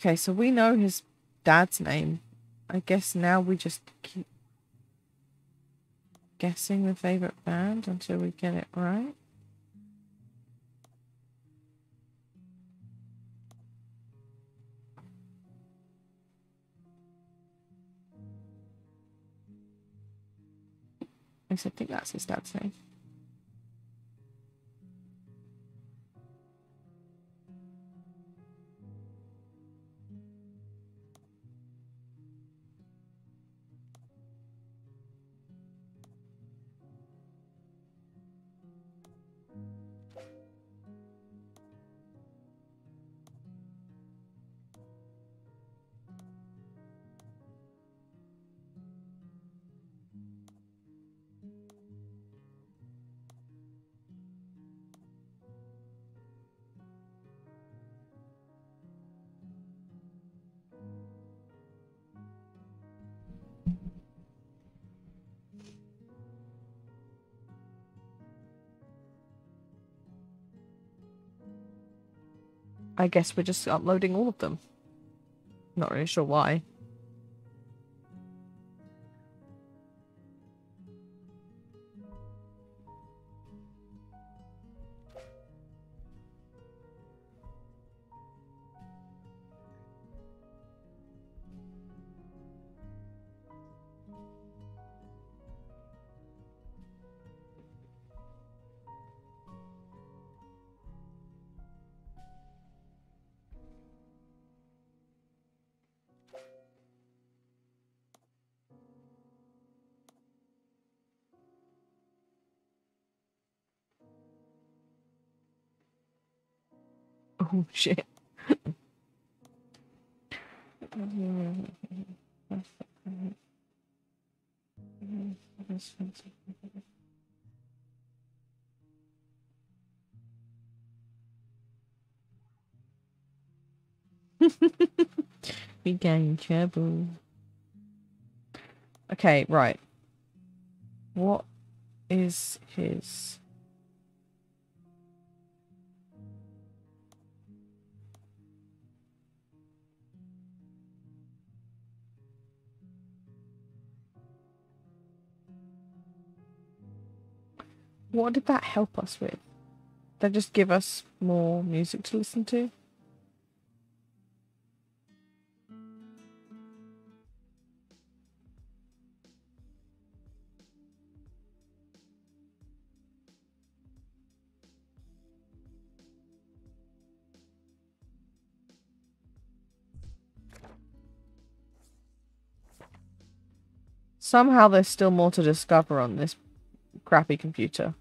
Okay, so we know his dad's name. I guess now we just keep guessing the favorite band until we get it right. I think that's his dad's name. I guess we're just uploading all of them. Not really sure why. Oh shit. We gain trouble. Okay, right. What is his... What did that help us with? Did that just give us more music to listen to? Somehow there's still more to discover on this crappy computer.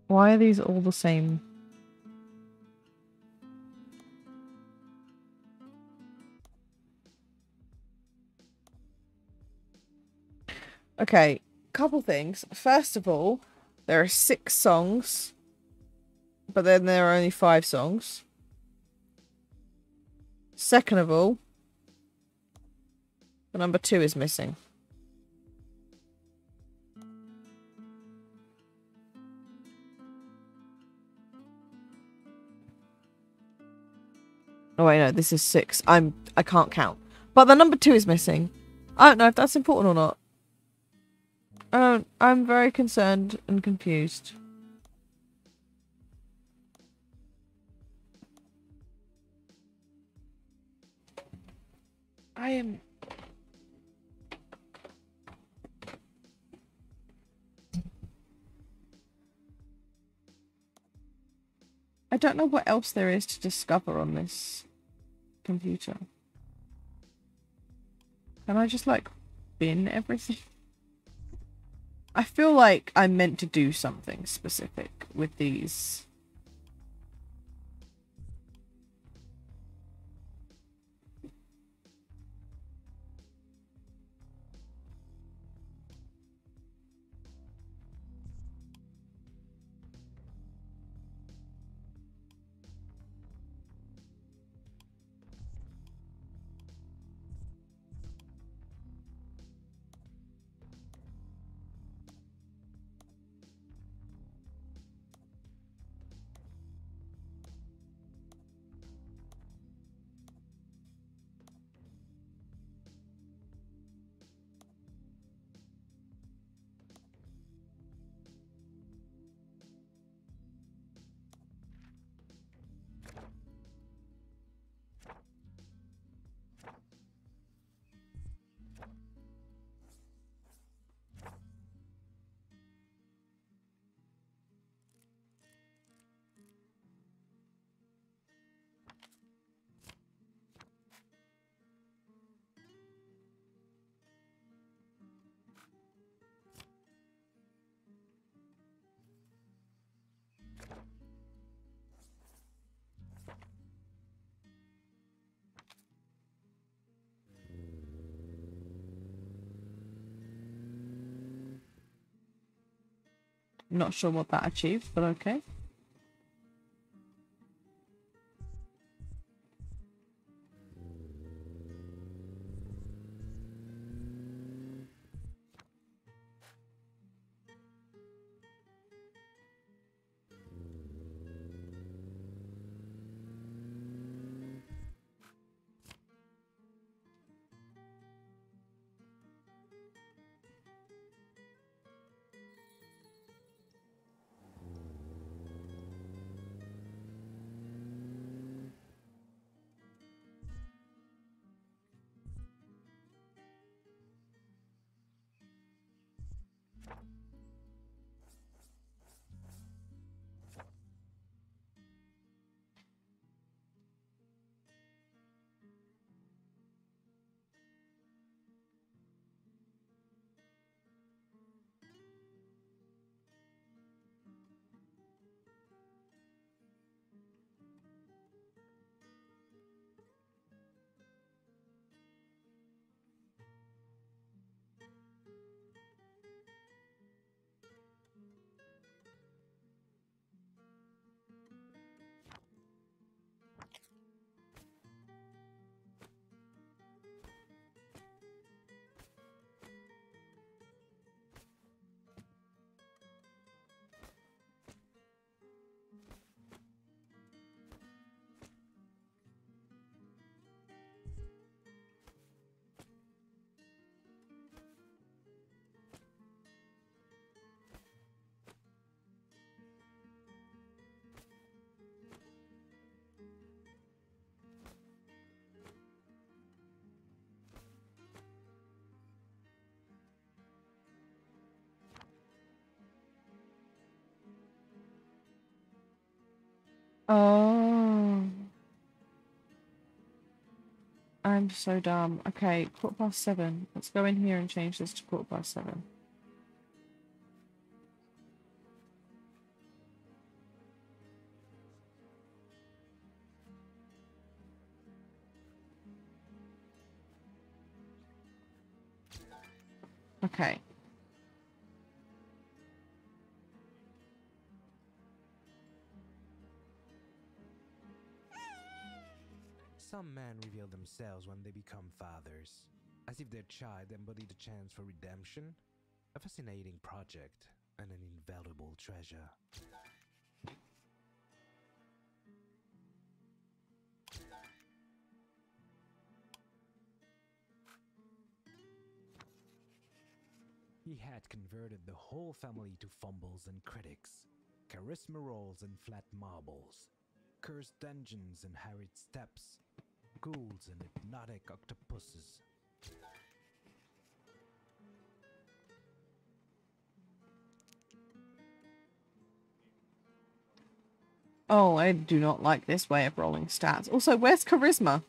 Why are these all the same? Okay, couple things. First of all, there are 6 songs, but then there are only 5 songs. Second of all, the number 2 is missing. Oh wait, no, this is 6. I can't count. But the number 2 is missing. I don't know if that's important or not. I'm very concerned and confused. I don't know what else there is to discover on this computer. Can I just, like, bin everything? I feel like I'm meant to do something specific with these. Not sure what that achieves, but okay. Oh, I'm so dumb. Okay, 7:15. Let's go in here and change this to 7:15. Okay. Some men reveal themselves when they become fathers, as if their child embodied a chance for redemption, a fascinating project, and an invaluable treasure. He had converted the whole family to fumbles and critics, charisma rolls and flat marbles, cursed dungeons and harried steps, ghouls and hypnotic octopuses. Oh, I do not like this way of rolling stats. Also, where's charisma?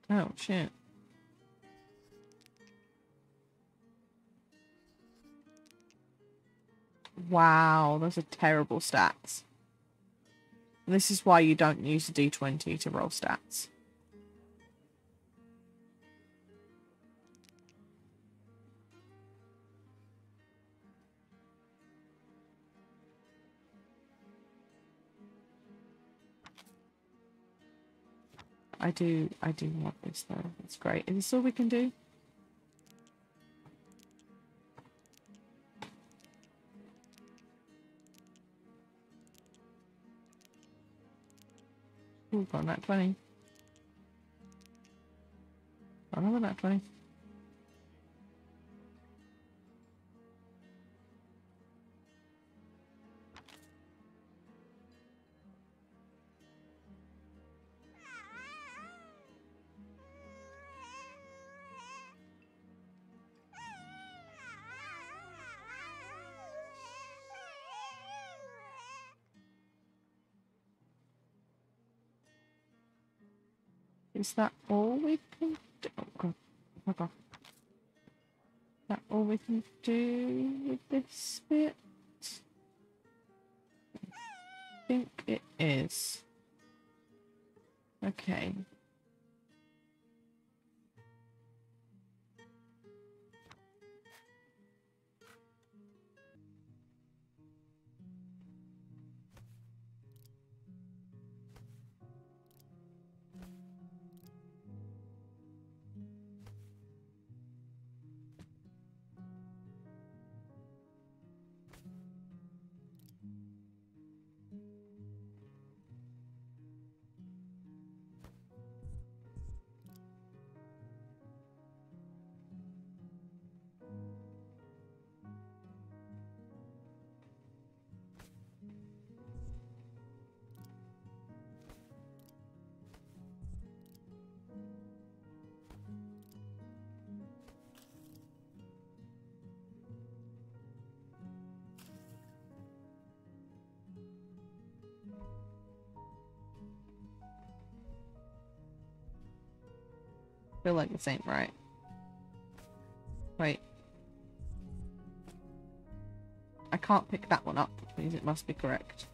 Oh, shit. Wow, those are terrible stats. This is why you don't use a d20 to roll stats. I do love this though. It's great. Is this all we can do? Ooh, got that 20. Another nat 20. Is that all we can do? Oh god. Oh god. Is that all we can do with this bit? I think it is. Okay. Feel like this ain't right. Wait. I can't pick that one up, which means it must be correct.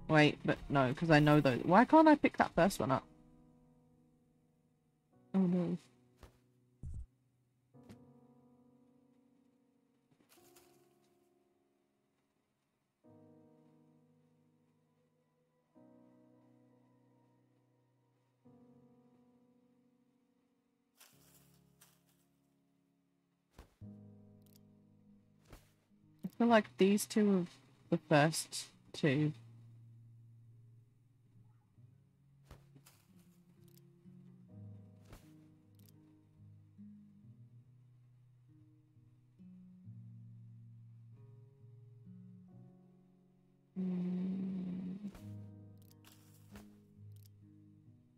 Wait, but no, because I know those. Why can't I pick that first one up? Oh no. I feel like these two are the first two.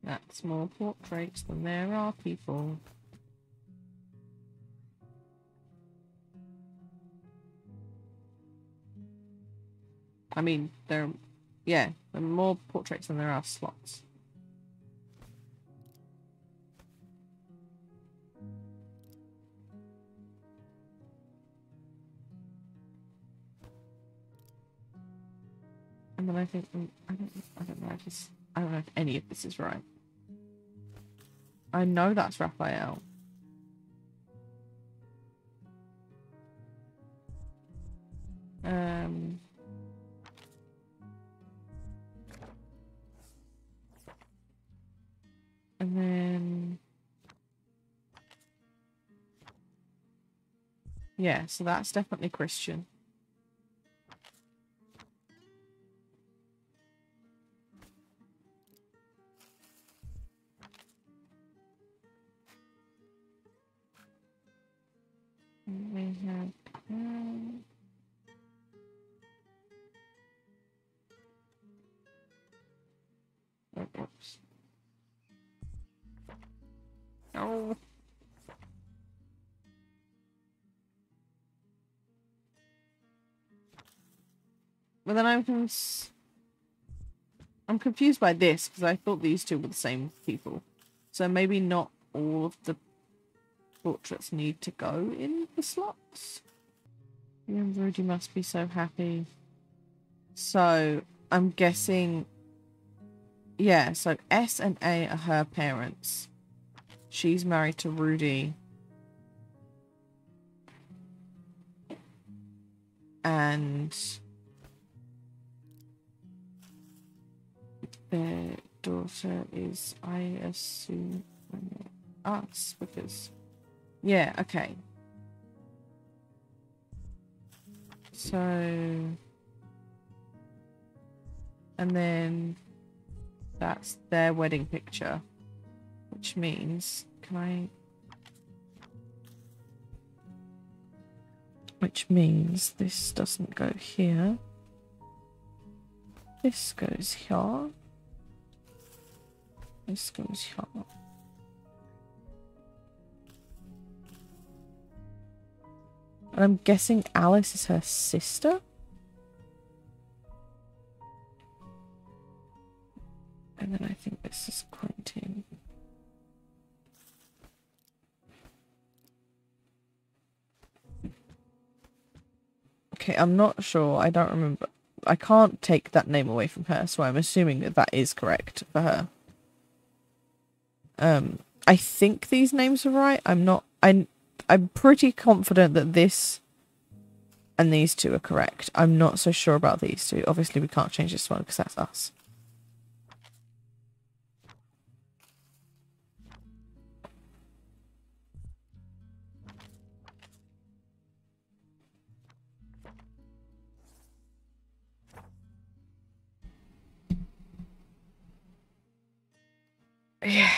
That's more portraits than there are people. I mean, there are more portraits than there are slots. And then I think, I don't know if any of this is right. I know that's Raphael. And then... yeah, so that's definitely Christian. We have... oh, oops. Oh. But then I'm confused by this, because I thought these two were the same people. So maybe not all of the portraits need to go in the slots. You and Rudy must be so happy. So, I'm guessing... yeah, so S and A are her parents. She's married to Rudy. And... their daughter is, I assume, us, because... yeah, okay. So... and then... that's their wedding picture. Which means... can I... which means this doesn't go here. This goes here. This goes here. And I'm guessing Alice is her sister? And then I think this is Quentin. Okay, I'm not sure. I don't remember. I can't take that name away from her, so I'm assuming that that is correct for her. I think these names are right. I'm pretty confident that this and these two are correct. I'm not so sure about these two. Obviously, we can't change this one because that's us. Yeah.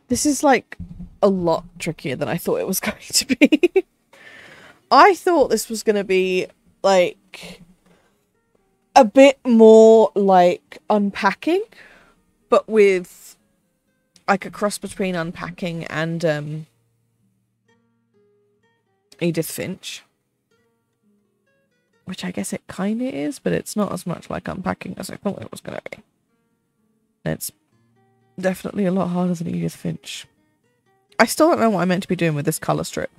This is like a lot trickier than I thought it was going to be. I thought this was going to be like a bit more like unpacking, but with like a cross between unpacking and Edith Finch. Which I guess it kind of is, but it's not as much like unpacking as I thought it was going to be. It's definitely a lot harder than Edith Finch. I still don't know what I'm meant to be doing with this colour strip.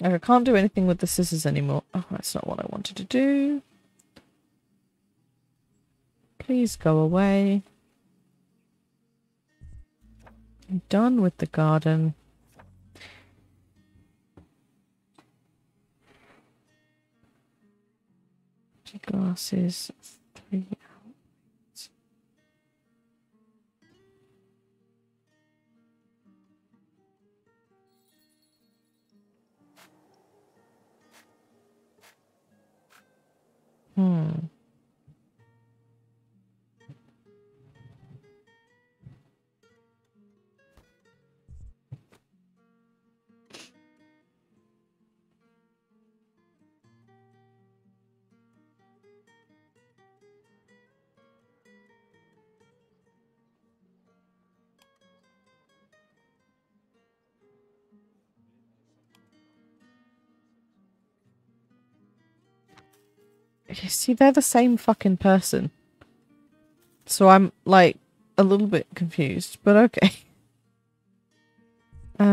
Like, I can't do anything with the scissors anymore. Oh, that's not what I wanted to do. Please go away. I'm done with the garden. Glasses. 3 hours. See, they're the same fucking person. So I'm, like, a little bit confused, but okay. I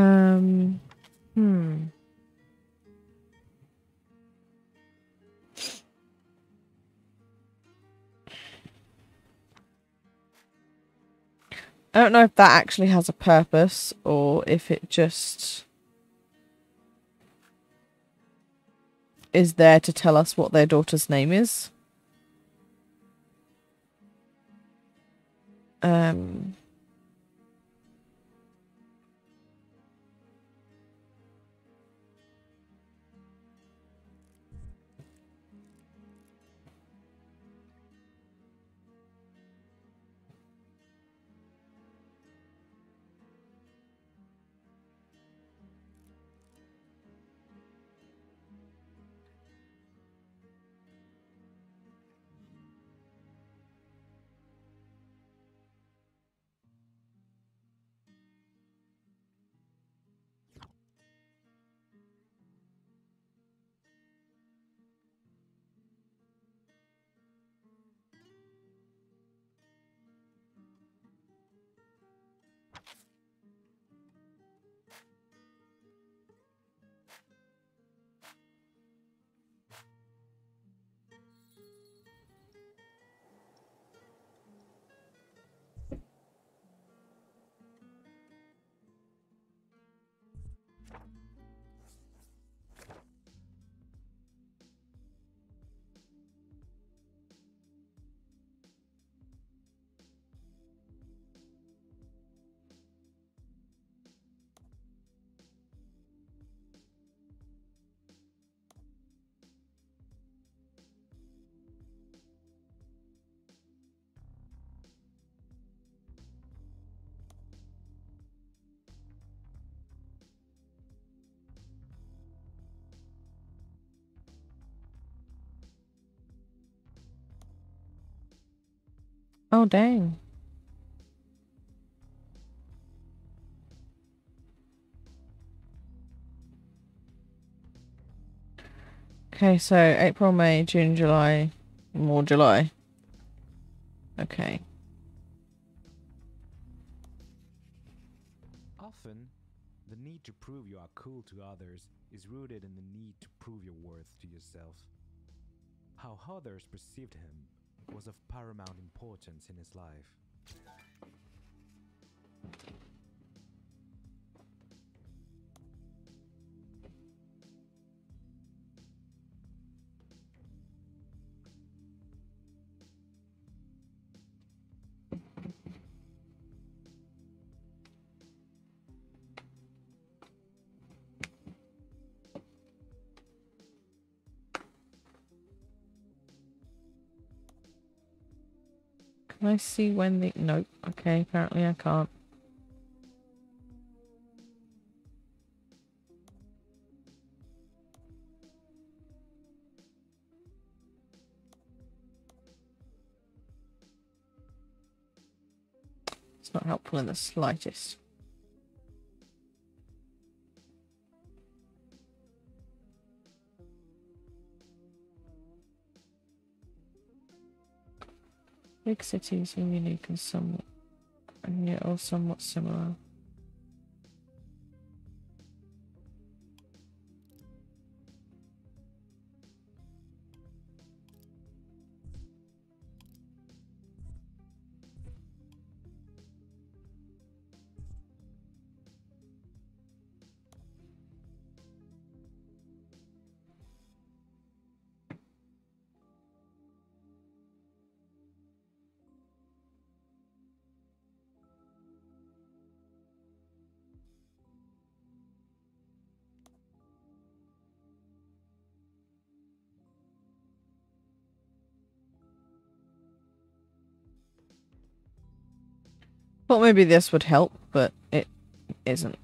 don't know if that actually has a purpose or if it just is there to tell us what their daughter's name is. Oh, dang. Okay, so April, May, June, July, more July. Okay. Often, the need to prove you are cool to others is rooted in the need to prove your worth to yourself. How others perceived him was of paramount importance in his life. Can I see when the... Nope. Okay, apparently I can't. It's not helpful in the slightest. Big cities are unique and yet all somewhat similar. Thought maybe this would help, but it isn't.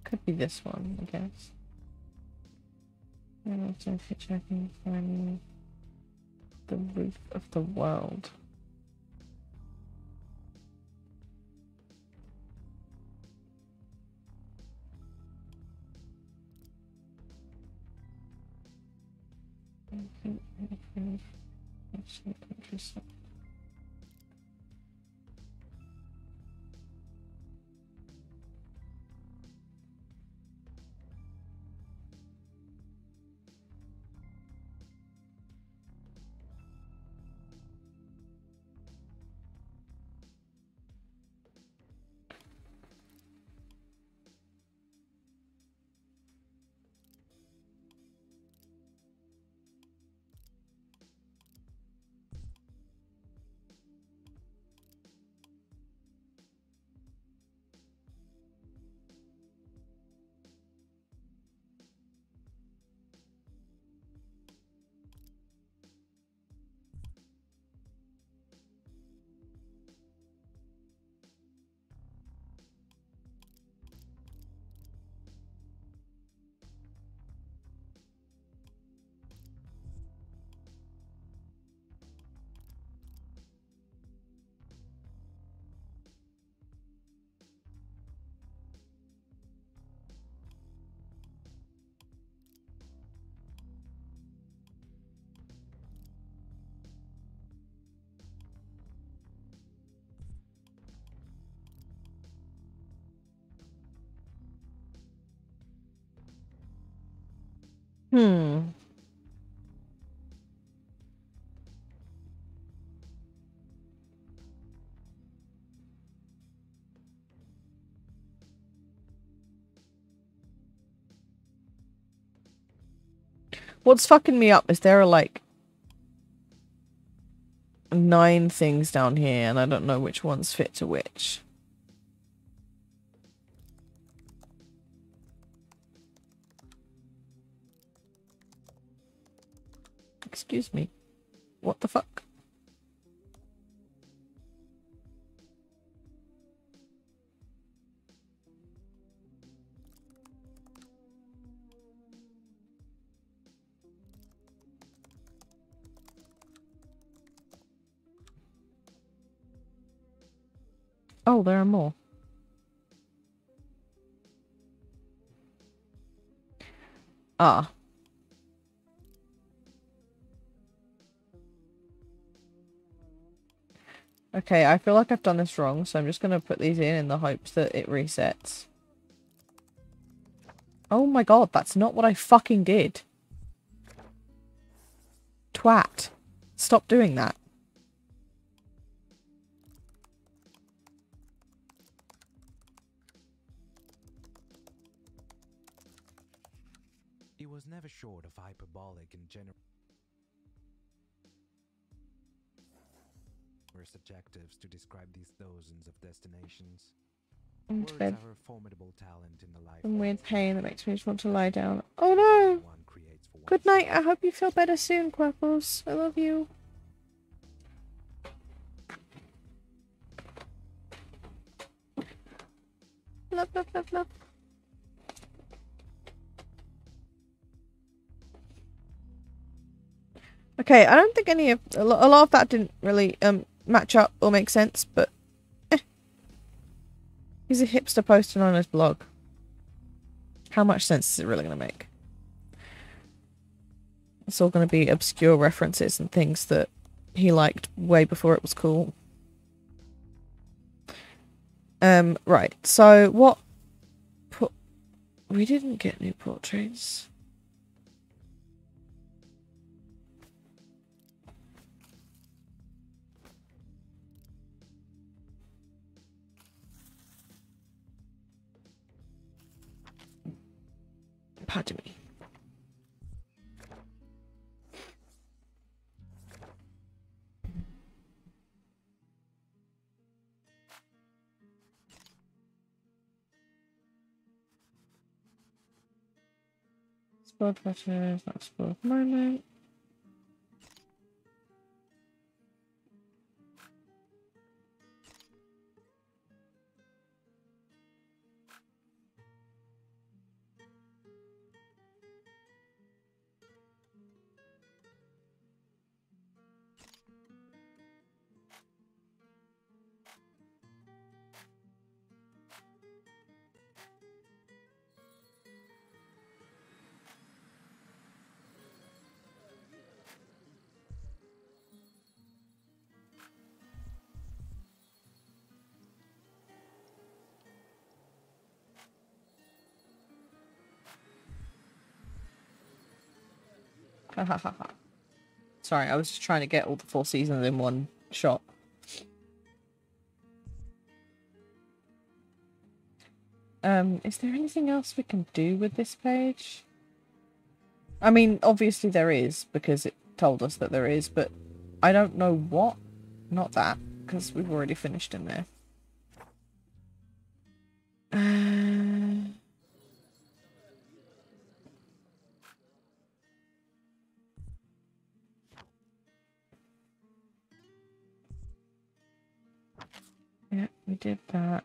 Could be this one, I guess. I'm also checking finding the roof of the world. Interesting. Hmm. What's fucking me up is there are like 9 things down here and I don't know which ones fit to which. Excuse me. What the fuck? Oh, there are more. Ah. Okay, I feel like I've done this wrong, so I'm just gonna put these in the hopes that it resets. Oh my god, that's not what I fucking did. Twat. Stop doing that. It was never short of hyperbolic and generous adjectives to describe these dozens of destinations. Words Bed. are a formidable talent in the life. Some weird pain that makes me just want to lie down. Oh no! One creates for Good night. oneself. I hope you feel better soon, Quackles. I love you. Love, love, love, love. Okay, I don't think any of a lot of that didn't really match up or make sense, but he's a hipster posting on his blog. How much sense is it really going to make? It's all going to be obscure references and things that he liked way before it was cool. Right. So what? We didn't get new portraits. Pardon me. Spoiled photos, not spoiled moment. Ha ha ha ha. Sorry, I was just trying to get all the 4 seasons in one shot. Is there anything else we can do with this page? I mean, obviously there is, because it told us that there is, but I don't know what. Not that, because we've already finished in there. Yeah, we did that.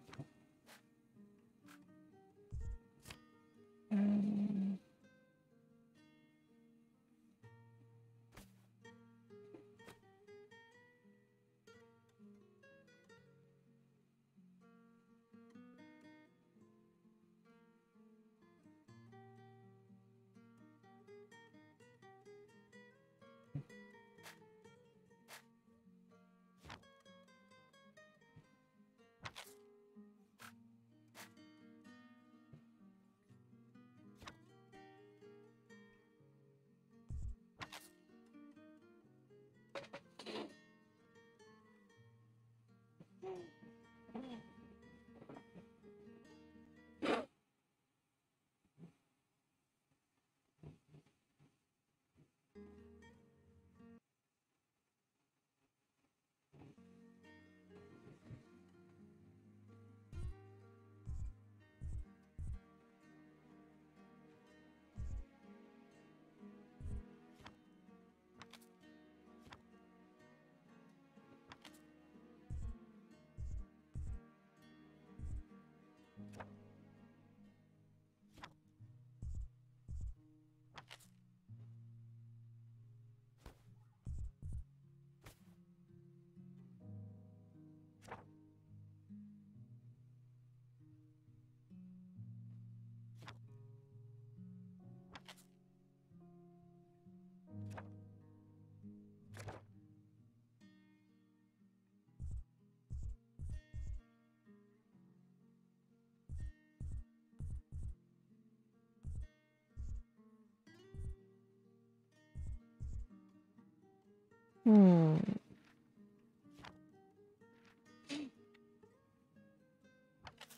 Hmm.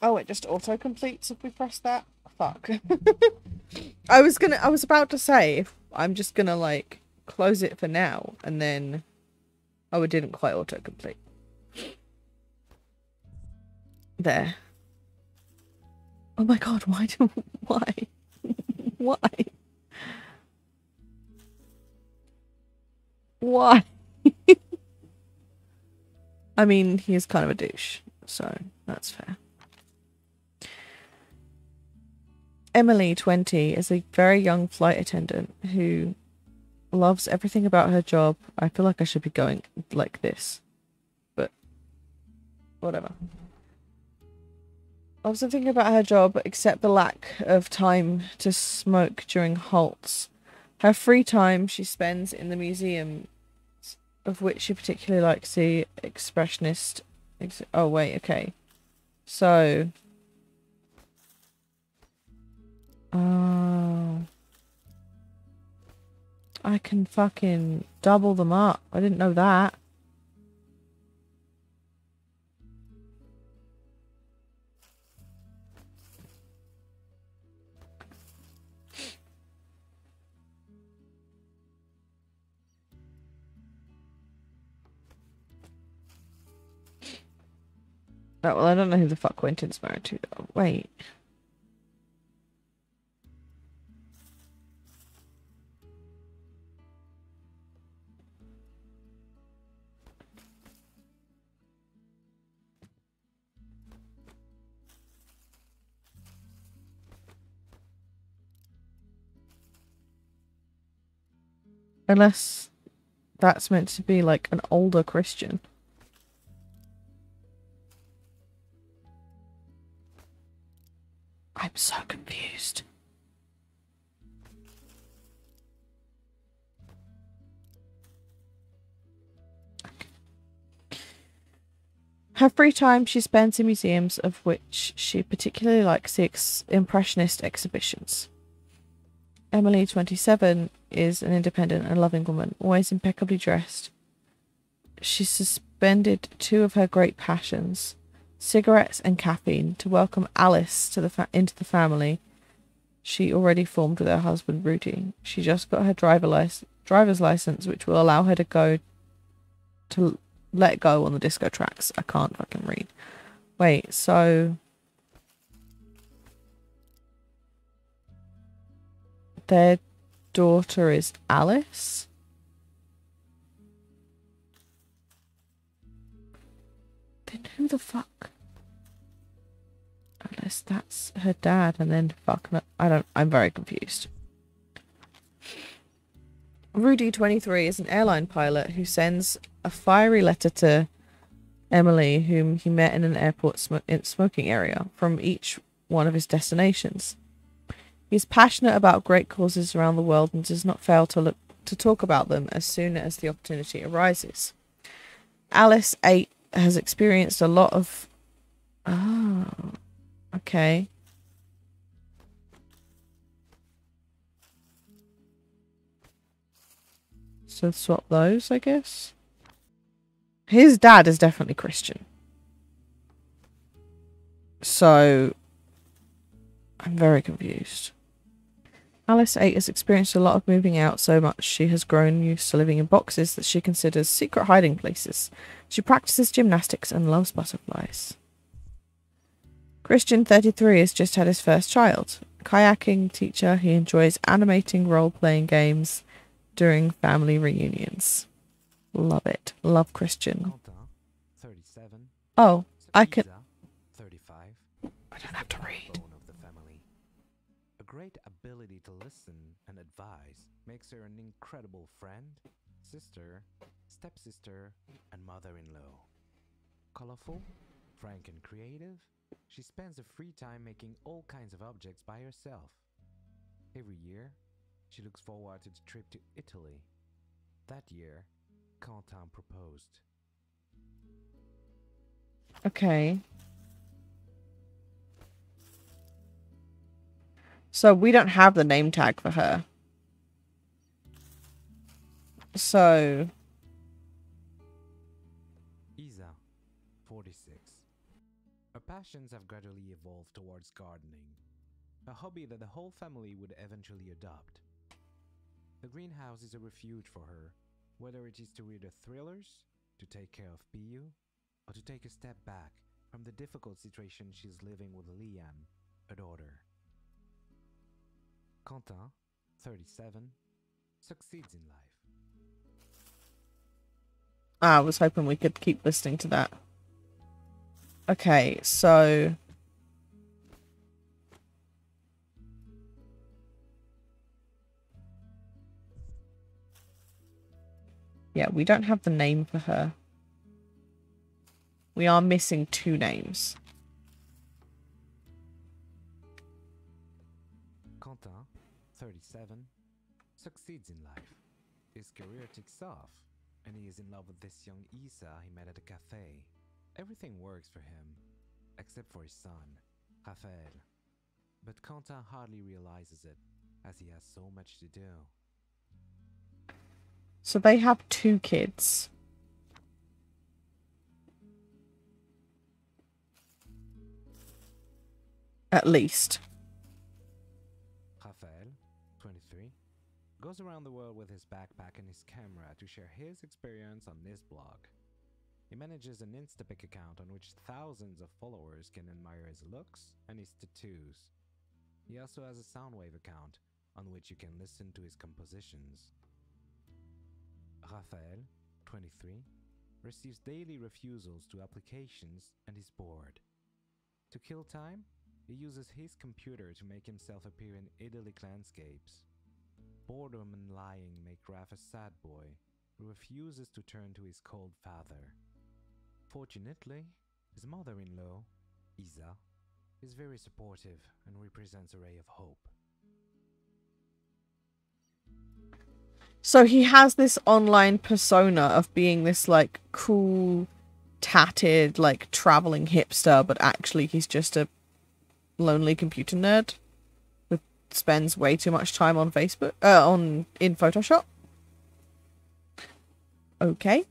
Oh, it just auto completes if we press that. Fuck. I was about to say if I'm just gonna like close it for now and then oh, it didn't quite auto complete. There. Oh my god, why? Why? Why? I mean, he is kind of a douche, so that's fair. Emily, 20, is a very young flight attendant who loves everything about her job. I feel like I should be going like this, but whatever. Loves everything about her job except the lack of time to smoke during halts. Her free time she spends in the museum, of which she particularly likes the expressionist. Oh, wait, okay. So. Oh. I can fucking double them up. I didn't know that. Oh, well, I don't know who the fuck Quentin's married to, though. Wait. Unless that's meant to be like an older Christian. I'm so confused. Her free time she spends in museums, of which she particularly likes the Impressionist exhibitions. Emily, 27, is an independent and loving woman, always impeccably dressed. She suspended two of her great passions, cigarettes and caffeine, to welcome Alice to into the family she already formed with her husband Rudy. She just got her driver's license, which will allow her to let go on the disco tracks. I can't fucking read. Wait, so their daughter is Alice? Then who the fuck? Unless that's her dad and then fuck, I'm very confused. Rudy, 23, is an airline pilot who sends a fiery letter to Emily, whom he met in an airport smoking area, from each one of his destinations. He's passionate about great causes around the world and does not fail to talk about them as soon as the opportunity arises. Alice, 8, has experienced a lot of... Oh, okay. So swap those, I guess. His dad is definitely Christian. So I'm very confused. Alice, 8, has experienced a lot of moving out so much she has grown used to living in boxes that she considers secret hiding places. She practices gymnastics and loves butterflies. Christian, 33, has just had his first child. Kayaking teacher, he enjoys animating role-playing games during family reunions. Love it. Love Christian. 37. Oh, I can... 35. I don't have to read. Of the family. A great ability to listen and advise makes her an incredible friend, sister, stepsister, and mother-in-law. Colorful, frank and creative, she spends her free time making all kinds of objects by herself. Every year, she looks forward to the trip to Italy. That year, Quentin proposed. Okay. So we don't have the name tag for her. So passions have gradually evolved towards gardening, a hobby that the whole family would eventually adopt. The greenhouse is a refuge for her, whether it is to read her thrillers, to take care of Piyu, or to take a step back from the difficult situation she's living with Liane, a daughter. Quentin, 37, succeeds in life. I was hoping we could keep listening to that. Okay, so... yeah, we don't have the name for her. We are missing 2 names. Quentin, 37, succeeds in life. His career takes off, and he is in love with this young Isa he met at a cafe. Everything works for him, except for his son, Raphael. But Quentin hardly realizes it, as he has so much to do. So they have 2 kids. At least. Raphael, 23, goes around the world with his backpack and his camera to share his experience on this blog. He manages an Instapic account on which thousands of followers can admire his looks and his tattoos. He also has a Soundwave account on which you can listen to his compositions. Raphael, 23, receives daily refusals to applications and is bored. To kill time, he uses his computer to make himself appear in idyllic landscapes. Boredom and lying make Raph a sad boy who refuses to turn to his cold father. Fortunately, his mother-in-law, Isa, is very supportive and represents a ray of hope. So he has this online persona of being this, like, cool, tatted, like, traveling hipster, but actually he's just a lonely computer nerd who spends way too much time on Facebook, in Photoshop. Okay.